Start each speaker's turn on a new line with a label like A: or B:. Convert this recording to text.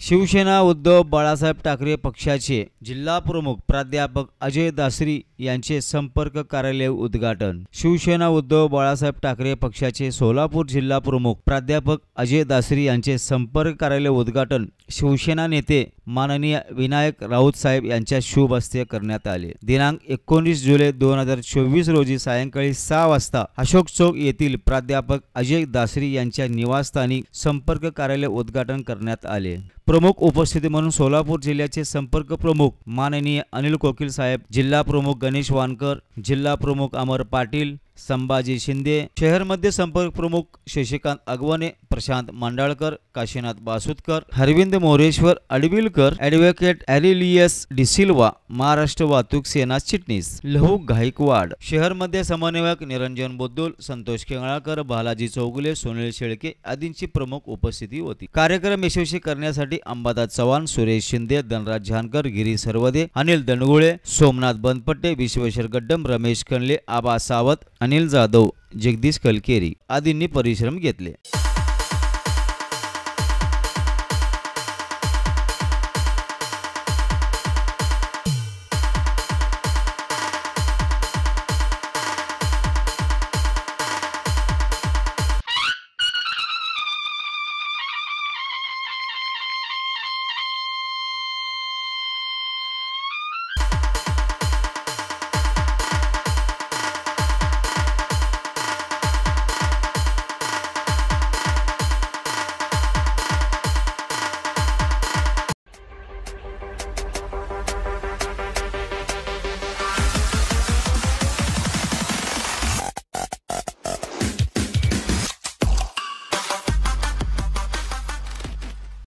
A: शिवसेना उद्धव बाळासाहेब ठाकरे पक्षाचे जिल्हा प्रमुख प्राध्यापक अजय दासरी यांचे संपर्क कार्यालय उद्घाटन। शिवसेना उद्धव बाळासाहेब ठाकरे पक्षाचे सोलापूर जिल्हा प्रमुख प्राध्यापक अजय दासरी यांचे संपर्क कार्यालय उद्घाटन शिवसेना नेते माननीय विनायक राऊत साहेब यांच्या शुभ हस्ते करण्यात आले। दिनांक 19 जुलै 2024 रोजी सायंकाळी 6 वाजता अशोक चौक येथील प्राध्यापक अजय दासरी यांच्या निवासस्थानी संपर्क कार्यालय उद्घाटन करण्यात आले। प्रमुख उपस्थिती म्हणून सोलापूर जिल्ह्याचे संपर्क प्रमुख माननीय अनिल कोकिल साहेब, जिल्हा प्रमुख गणेश वानकर, जिल्हा प्रमुख अमर पाटील, संभाजी शिंदे, शहर मध्य संपर्क प्रमुख शशिकांत अगवणे, प्रशांत मंडाळकर, काशीनाथ बासुतकर, हरविंद मोरेश्वर अडविलकर, ॲडव्होकेट ॲरिलियस डिसिल्वा, महाराष्ट्र वाहतूक सेना चिटणीस लहू गायकवाड, शहर मध्य समन्वयक निरंजन बोद्दोल, संतोष केंगळाकर, बालाजी चौगुले, सोनील शेळके आदींची प्रमुख उपस्थिती होती। कार्यक्रम यशस्वी करण्यासाठी अंबादास चव्हाण, सुरेश शिंदे, धनराज जानकर, गिरी सरवदे, अनिल दंडगुळे, सोमनाथ बनपट्टे, विश्वेश्वर गड्डम, रमेश कणले, आबा सावत, अनिल जाधव, जगदीश कलकेरी आदींनी परिश्रम घेतले।